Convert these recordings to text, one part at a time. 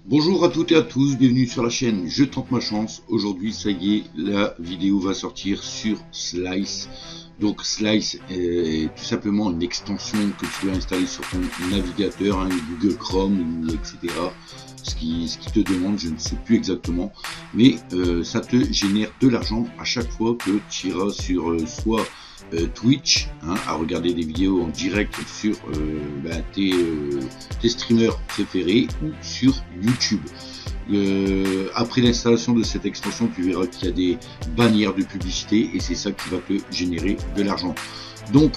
Bonjour à toutes et à tous, bienvenue sur la chaîne Je tente ma chance. Aujourd'hui, ça y est, la vidéo va sortir sur Slice. Donc Slice est tout simplement une extension que tu vas installer sur ton navigateur, Google Chrome, etc. Ce qui te demande, je ne sais plus exactement, mais ça te génère de l'argent à chaque fois que tu iras sur soit Twitch, à regarder des vidéos en direct sur tes streamers préférés, ou sur YouTube. Après l'installation de cette extension, tu verras qu'il y a des bannières de publicité et c'est ça qui va te générer de l'argent. Donc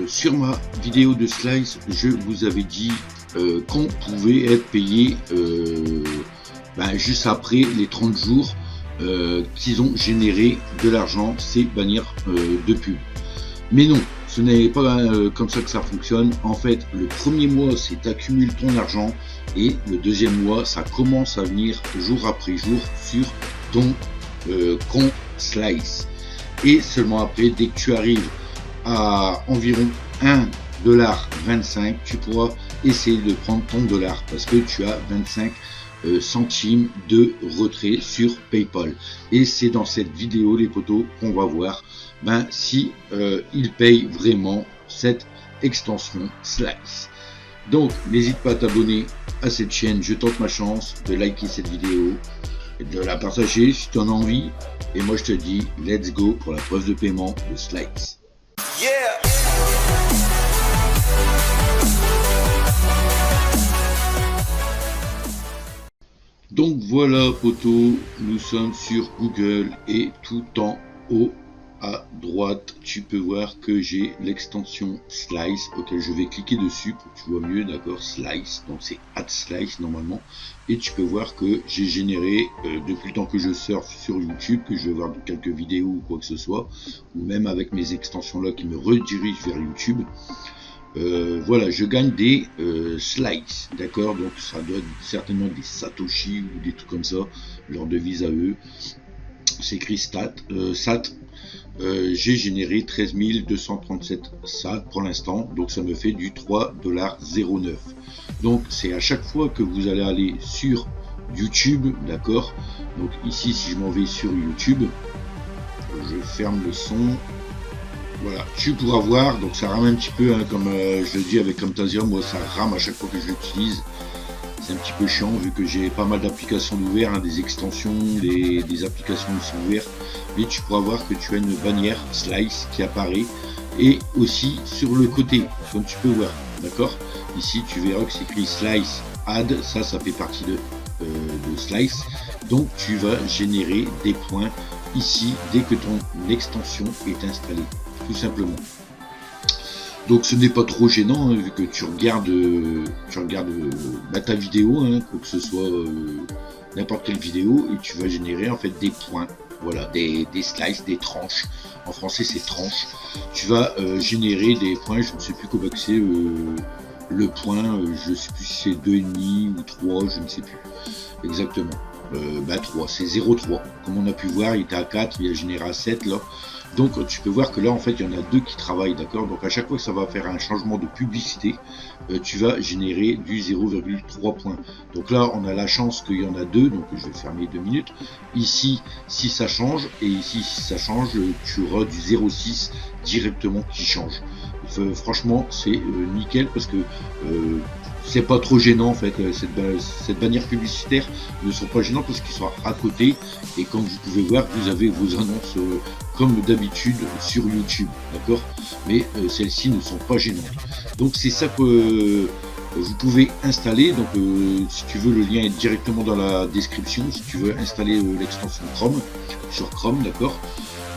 sur ma vidéo de Slice, je vous avais dit qu'on pouvait être payé juste après les 30 jours qu'ils ont généré de l'argent, ces bannières de pub. Mais non, ce n'est pas comme ça que ça fonctionne. En fait, le premier mois, c'est t'accumules ton argent, et le deuxième mois, ça commence à venir jour après jour sur ton compte Slice. Et seulement après, dès que tu arrives à environ 1,25 $, tu pourras essayer de prendre ton dollar, parce que tu as 25 centimes de retrait sur PayPal. Et c'est dans cette vidéo, les potos, qu'on va voir si ils payent vraiment cette extension Slice. Donc n'hésite pas à t'abonner à cette chaîne Je tente ma chance, de liker cette vidéo et de la partager si tu en as envie. Et moi je te dis let's go pour la preuve de paiement de Slice. Yeah. Donc voilà poteau, nous sommes sur Google et tout en haut à droite, tu peux voir que j'ai l'extension Slice auquel je vais cliquer dessus pour que tu vois mieux, d'accord, Slice, donc c'est @Slice normalement, et tu peux voir que j'ai généré depuis le temps que je surfe sur YouTube, que je vais voir quelques vidéos ou quoi que ce soit, ou même avec mes extensions là qui me redirigent vers YouTube. Voilà, je gagne des Slice, d'accord, donc ça doit être certainement des Satoshi ou des trucs comme ça, leur devise à eux, c'est écrit SAT. J'ai généré 13 237 SAT pour l'instant, donc ça me fait du 3,09 $. Donc c'est à chaque fois que vous allez aller sur YouTube, d'accord, donc ici si je m'en vais sur YouTube, je ferme le son. Voilà, tu pourras voir, donc ça rame un petit peu, comme je le dis avec Camtasia, moi ça rame à chaque fois que je l'utilise. C'est un petit peu chiant vu que j'ai pas mal d'applications ouvertes, des extensions, des applications qui sont ouvertes. Mais tu pourras voir que tu as une bannière Slice qui apparaît, et aussi sur le côté, comme tu peux voir, d'accord. Ici tu verras que c'est écrit Slice Add, ça fait partie de Slice. Donc tu vas générer des points ici dès que ton extension est installée, tout simplement. Donc ce n'est pas trop gênant, vu que tu regardes ta vidéo, quoi que ce soit n'importe quelle vidéo, et tu vas générer en fait des points, voilà, des slices, des tranches. En français c'est tranches. Tu vas générer des points, je ne sais plus comment c'est le point, je ne sais plus si c'est 2,5 ou 3, je ne sais plus exactement. 3, c'est 0,3. Comme on a pu voir, il était à 4, il a généré à 7 là. Donc tu peux voir que là en fait il y en a deux qui travaillent, d'accord. Donc à chaque fois que ça va faire un changement de publicité, tu vas générer du 0,3 points. Donc là on a la chance qu'il y en a deux, donc je vais fermer 2 minutes. Ici si ça change, et ici si ça change, tu auras du 0,6 directement qui change. Franchement c'est nickel, parce que c'est pas trop gênant en fait. Cette bannière publicitaire ne sont pas gênants parce qu'ils sont à côté, et comme vous pouvez voir, vous avez vos annonces comme d'habitude sur YouTube, d'accord, mais celles-ci ne sont pas gênantes. Donc c'est ça que vous pouvez installer. Donc si tu veux, le lien est directement dans la description. Si tu veux installer l'extension Chrome sur Chrome, d'accord.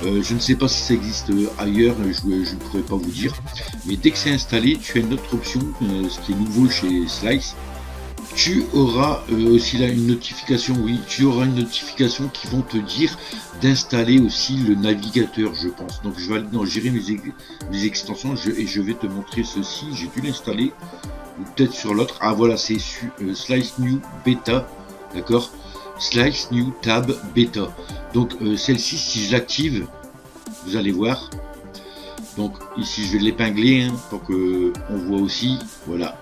Je ne sais pas si ça existe ailleurs, je ne pourrais pas vous dire, mais dès que c'est installé, tu as une autre option, ce qui est nouveau chez Slice. Tu auras aussi là une notification, oui, tu auras une notification qui vont te dire d'installer aussi le navigateur, je pense. Donc je vais aller dans gérer mes extensions, et je vais te montrer ceci. J'ai dû l'installer, ou peut-être sur l'autre. Ah voilà, c'est Slice New Beta, d'accord. Slice New Tab Beta. Donc celle-ci, si je l'active, vous allez voir. Donc ici je vais l'épingler pour que on voit aussi. Voilà.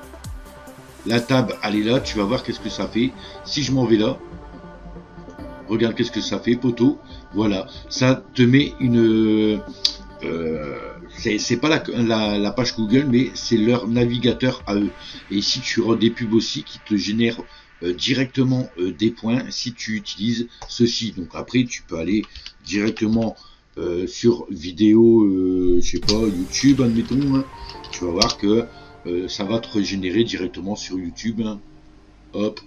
la table elle est là, tu vas voir qu'est-ce que ça fait. Si je m'en vais là, regarde qu'est-ce que ça fait, poteau. Voilà, ça te met une... c'est pas la page Google, mais c'est leur navigateur à eux. Et si tu auras des pubs aussi qui te génèrent directement des points si tu utilises ceci. Donc après, tu peux aller directement sur vidéo, je sais pas, YouTube, admettons. Hein. Tu vas voir que ça va te régénérer directement sur YouTube. Hein. Hop,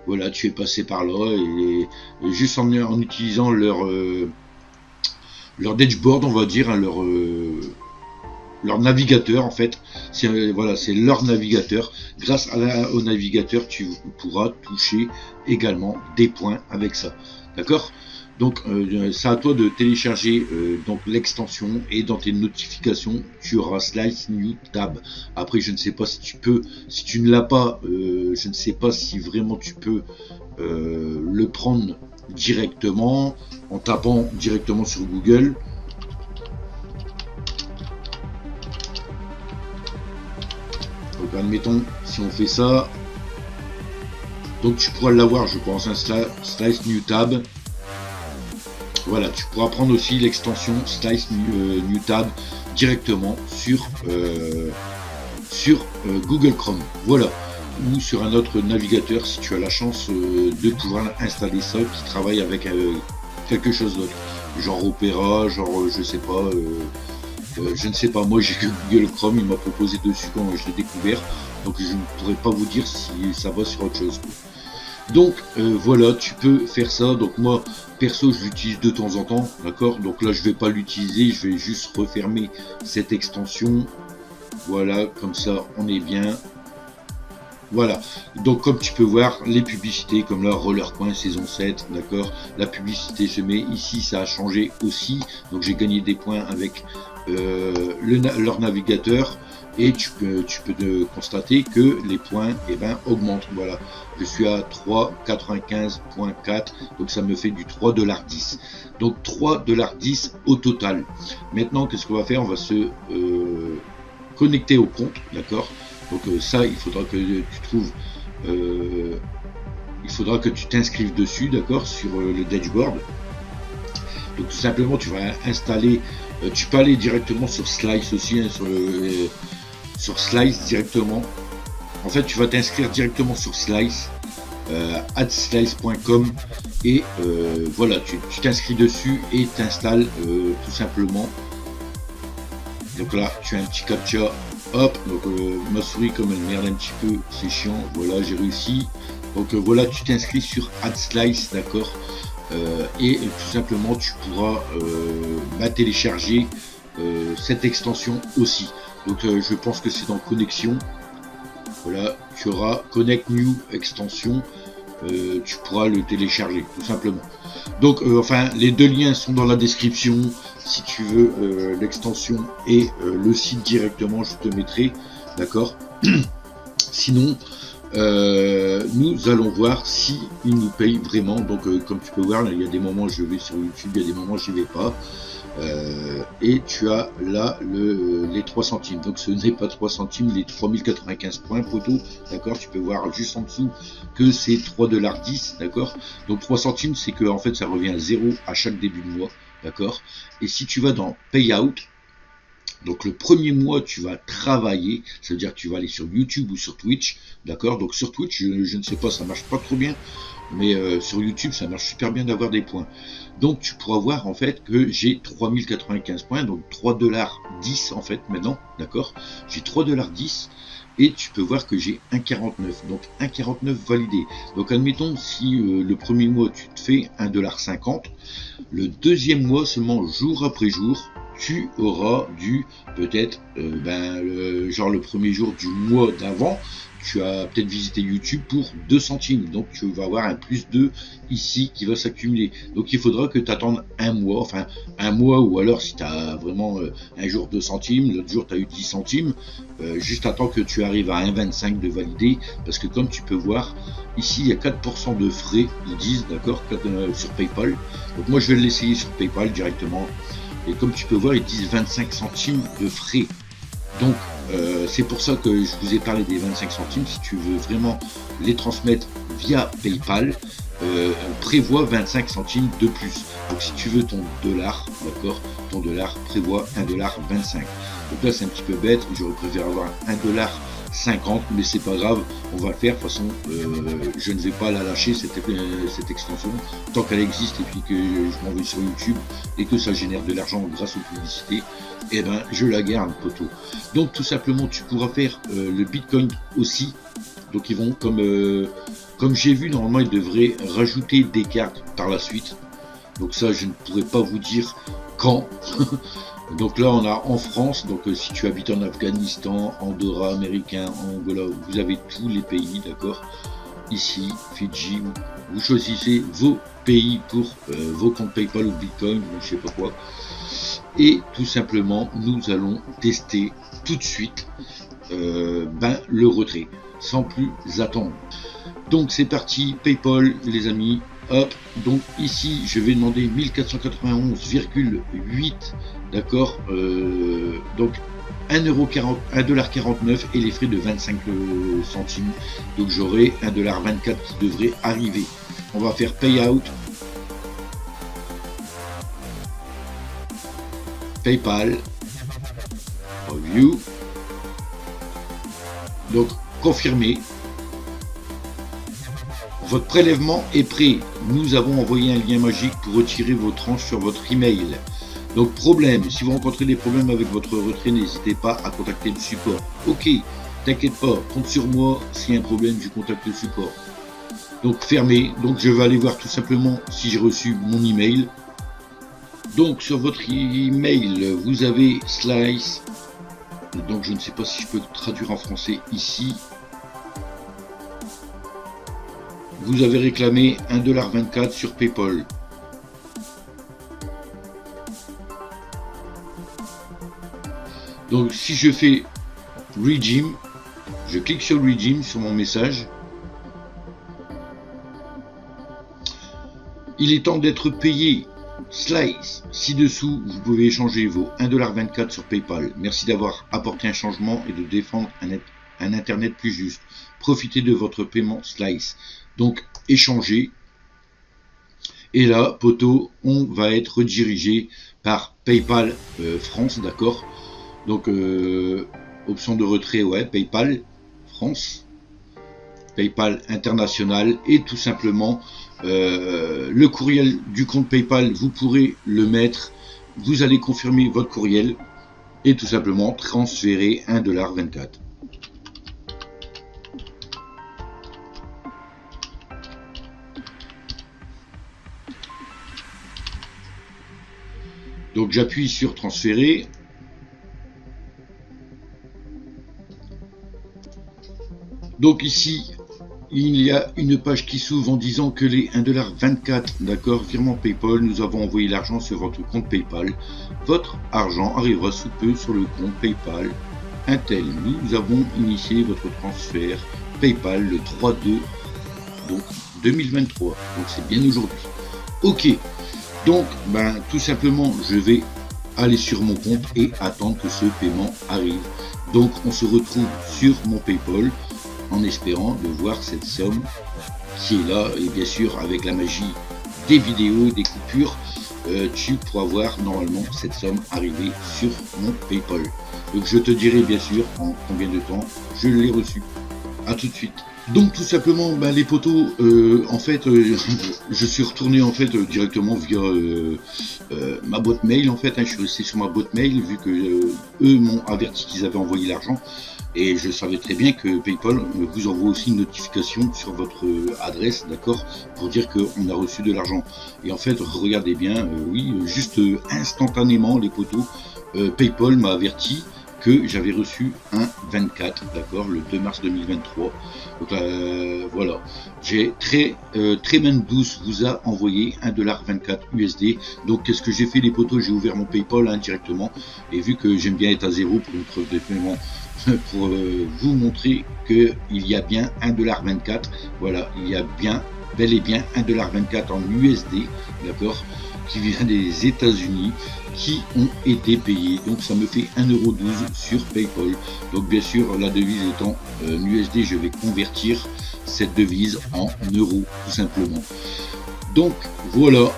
voilà, tu es passé par là et juste en utilisant leur dashboard, on va dire, hein, leur navigateur en fait, c'est voilà, c'est leur navigateur. Grâce au navigateur, tu pourras toucher également des points avec ça. D'accord? Donc c'est à toi de télécharger donc l'extension et dans tes notifications tu auras Slice New Tab. Après je ne sais pas si tu peux, si tu ne l'as pas, je ne sais pas si vraiment tu peux le prendre directement en tapant directement sur Google. Donc admettons si on fait ça, donc tu pourras l'avoir je pense, un Slice New Tab. Voilà, tu pourras prendre aussi l'extension Slice New Tab directement sur Google Chrome. Voilà, ou sur un autre navigateur si tu as la chance de pouvoir installer ça, qui travaille avec quelque chose d'autre, genre Opera, genre je sais pas, je ne sais pas. Moi j'ai que Google Chrome, il m'a proposé dessus quand je l'ai découvert, donc je ne pourrais pas vous dire si ça va sur autre chose. Donc voilà, tu peux faire ça. Donc moi perso je l'utilise de temps en temps, d'accord. Donc là je vais pas l'utiliser, je vais juste refermer cette extension. Voilà, comme ça on est bien. Voilà, donc comme tu peux voir les publicités comme là Rollercoin saison 7, d'accord. La publicité se met ici, ça a changé aussi, donc j'ai gagné des points avec leur navigateur. Et tu peux constater que les points augmentent. Voilà, je suis à 3,95.4, donc ça me fait du 3,10$. Donc 3,10$ au total. Maintenant, qu'est-ce qu'on va faire? On va se connecter au compte, d'accord. Donc ça, il faudra que tu trouves, il faudra que tu t'inscrives dessus, d'accord, sur le dashboard. Donc tout simplement, tu vas installer, tu peux aller directement sur Slice aussi, hein, sur Slice directement. En fait, tu vas t'inscrire directement sur Slice, adslice.com, et voilà, tu t'inscris dessus et t'installes tout simplement. Donc là, tu as un petit captcha, hop, donc ma souris comme elle merde un petit peu, c'est chiant, voilà, j'ai réussi. Donc voilà, tu t'inscris sur AdSlice, d'accord, et tout simplement tu pourras télécharger cette extension aussi. Donc je pense que c'est dans connexion. Voilà, tu auras Connect New extension, tu pourras le télécharger tout simplement. Donc enfin les deux liens sont dans la description si tu veux l'extension et le site directement, je te mettrai, d'accord. Sinon nous allons voir si ils nous payent vraiment. Donc comme tu peux voir, il y a des moments je vais sur YouTube, il y a des moments j'y vais pas. Et tu as là les 3 centimes, donc ce n'est pas 3 centimes, les 3095 points poteau, d'accord. Tu peux voir juste en dessous que c'est 3,10$, d'accord. Donc 3 centimes, c'est que en fait ça revient à 0 à chaque début de mois, d'accord. Et si tu vas dans Payout, donc le premier mois tu vas travailler, ça veut dire que tu vas aller sur YouTube ou sur Twitch, d'accord. Donc sur Twitch je ne sais pas, ça marche pas trop bien, mais sur YouTube ça marche super bien d'avoir des points. Donc tu pourras voir en fait que j'ai 3095 points, donc 3,10$ en fait maintenant, d'accord. J'ai 3,10$ et tu peux voir que j'ai 1,49$, donc 1,49$ validé. Donc admettons si le premier mois tu te fais 1,50$, le deuxième mois seulement jour après jour tu auras du peut-être genre le premier jour du mois d'avant, tu as peut-être visité YouTube pour 2 centimes, donc tu vas avoir un plus 2 ici qui va s'accumuler. Donc il faudra que tu attendes un mois, enfin un mois, ou alors si tu as vraiment un jour 2 centimes, l'autre jour tu as eu 10 centimes, juste attends que tu arrives à 1,25 de valider, parce que comme tu peux voir ici il y a 4% de frais, ils disent, d'accord, sur PayPal. Donc moi je vais l'essayer sur PayPal directement, et comme tu peux voir ils disent 25 centimes de frais. Donc C'est pour ça que je vous ai parlé des 25 centimes. Si tu veux vraiment les transmettre via PayPal, prévoit 25 centimes de plus. Donc si tu veux ton dollar, d'accord, ton dollar prévoit $1,25. Donc là c'est un petit peu bête, j'aurais préféré avoir $1,50, mais c'est pas grave, on va le faire. De toute façon, je ne vais pas la lâcher cette extension tant qu'elle existe, et puis que je m'en vais sur YouTube et que ça génère de l'argent grâce aux publicités, et ben je la garde, poteau. Donc tout simplement tu pourras faire le Bitcoin aussi. Donc ils vont, comme j'ai vu, normalement ils devraient rajouter des cartes par la suite. Donc ça je ne pourrais pas vous dire quand. Donc là on a en France, donc si tu habites en Afghanistan, Andorra, Américain, Angola, vous avez tous les pays, d'accord. Ici, Fidji, vous choisissez vos pays pour vos comptes PayPal ou Bitcoin, je sais pas quoi. Et tout simplement nous allons tester tout de suite le retrait, sans plus attendre. Donc c'est parti, PayPal les amis, hop, donc ici je vais demander 1491,8, d'accord, donc 1,49 et les frais de 25 centimes, donc j'aurai $1,24 qui devrait arriver. On va faire payout, PayPal, review, donc confirmer. Votre prélèvement est prêt. Nous avons envoyé un lien magique pour retirer vos tranches sur votre email. Donc problème, si vous rencontrez des problèmes avec votre retrait, n'hésitez pas à contacter le support. Ok, t'inquiète pas, compte sur moi, s'il y a un problème, je contacte le support. Donc fermé, donc je vais aller voir tout simplement si j'ai reçu mon email. Donc sur votre email, vous avez Slice. Donc je ne sais pas si je peux traduire en français ici. Vous avez réclamé $1,24 sur PayPal. Donc si je fais Redeem, je clique sur Redeem sur mon message. Il est temps d'être payé. Slice. Ci-dessous, vous pouvez échanger vos $1,24 sur PayPal. Merci d'avoir apporté un changement et de défendre un Internet plus juste. Profitez de votre paiement Slice. Donc, échanger. Et là, poteau, on va être redirigé par PayPal France, d'accord. Donc, option de retrait, ouais, PayPal France, PayPal international, et tout simplement le courriel du compte PayPal, vous pourrez le mettre. Vous allez confirmer votre courriel et tout simplement transférer $1,24. Donc j'appuie sur transférer. Donc ici, il y a une page qui s'ouvre en disant que les $1,24, d'accord, virement PayPal, nous avons envoyé l'argent sur votre compte PayPal. Votre argent arrivera sous peu sur le compte PayPal Intel. Nous avons initié votre transfert PayPal le 3/2 donc 2023. Donc c'est bien aujourd'hui. Ok. Donc, tout simplement, je vais aller sur mon compte et attendre que ce paiement arrive. Donc, on se retrouve sur mon PayPal en espérant de voir cette somme qui est là. Et bien sûr, avec la magie des vidéos, des coupures, tu pourras voir normalement cette somme arriver sur mon PayPal. Donc, je te dirai bien sûr en combien de temps je l'ai reçu. À tout de suite. Donc tout simplement les poteaux, en fait je suis retourné en fait directement via ma boîte mail en fait, je suis resté sur ma boîte mail vu que eux m'ont averti qu'ils avaient envoyé l'argent, et je savais très bien que PayPal vous envoie aussi une notification sur votre adresse, d'accord, pour dire qu'on a reçu de l'argent. Et en fait regardez bien, oui, juste instantanément les poteaux, PayPal m'a averti que j'avais reçu un 24, d'accord, le 2 mars 2023. Donc voilà, j'ai très main douce vous a envoyé $1,24 USD. Donc qu'est-ce que j'ai fait les potos? J'ai ouvert mon PayPal directement, et vu que j'aime bien être à zéro pour une preuve de paiement, pour vous montrer que il y a bien $1,24. Voilà, il y a bien bel et bien $1,24 en USD, d'accord. qui vient des États-Unis qui ont été payés. Donc ça me fait 1,12 € sur PayPal. Donc bien sûr, la devise étant USD, je vais convertir cette devise en euros tout simplement. Donc voilà.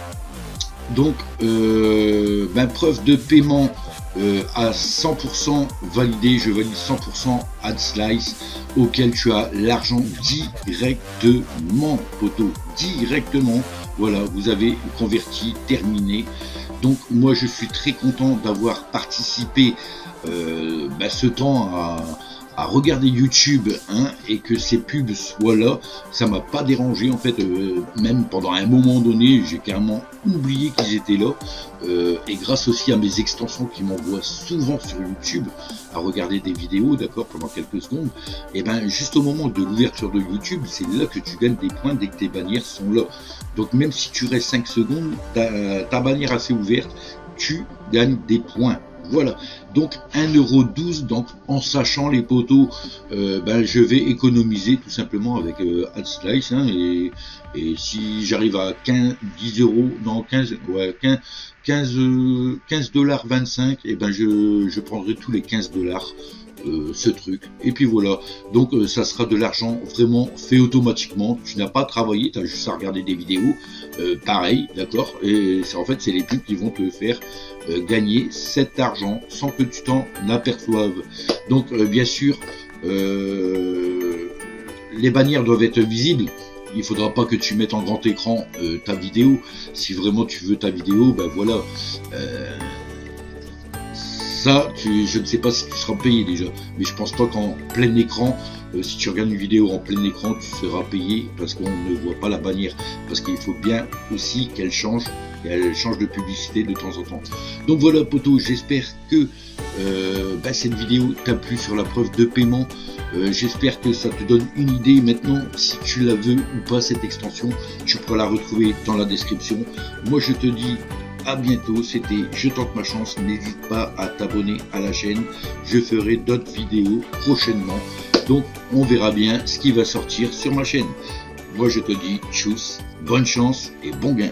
Donc preuve de paiement à 100% validé, je valide 100% AdSlice, auquel tu as l'argent directement, poteau, directement. Voilà, vous avez converti, terminé. Donc moi je suis très content d'avoir participé ce temps à regarder YouTube, hein, et que ces pubs soient là. Ça m'a pas dérangé en fait, même pendant un moment donné j'ai carrément oublié qu'ils étaient là, et grâce aussi à mes extensions qui m'envoient souvent sur YouTube à regarder des vidéos, d'accord, pendant quelques secondes, et juste au moment de l'ouverture de YouTube, c'est là que tu gagnes des points dès que tes bannières sont là. Donc même si tu restes 5 secondes, ta bannière assez ouverte, tu gagnes des points. Voilà, donc 1,12 €, donc en sachant les poteaux, je vais économiser tout simplement avec AdSlice, hein, et si j'arrive à 10 €, non 15, ouais, 15,25 $, je prendrai tous les 15 $. Ce truc, et puis voilà, donc ça sera de l'argent vraiment fait automatiquement, tu n'as pas travaillé, tu as juste à regarder des vidéos, pareil, d'accord, et en fait c'est les pubs qui vont te faire gagner cet argent sans que tu t'en aperçoives. Donc bien sûr, les bannières doivent être visibles. Il faudra pas que tu mettes en grand écran ta vidéo. Si vraiment tu veux ta vidéo, voilà. Ça, je ne sais pas si tu seras payé déjà, mais je pense pas qu'en plein écran, si tu regardes une vidéo en plein écran, tu seras payé parce qu'on ne voit pas la bannière, parce qu'il faut bien aussi qu'elle change de publicité de temps en temps. Donc voilà, poto, j'espère que cette vidéo t'a plu sur la preuve de paiement. J'espère que ça te donne une idée maintenant. Si tu la veux ou pas, cette extension, tu pourras la retrouver dans la description. Moi je te dis à bientôt, c'était Je tente ma chance. N'hésite pas à t'abonner à la chaîne, je ferai d'autres vidéos prochainement, donc on verra bien ce qui va sortir sur ma chaîne. Moi je te dis tchuss, bonne chance et bon gain.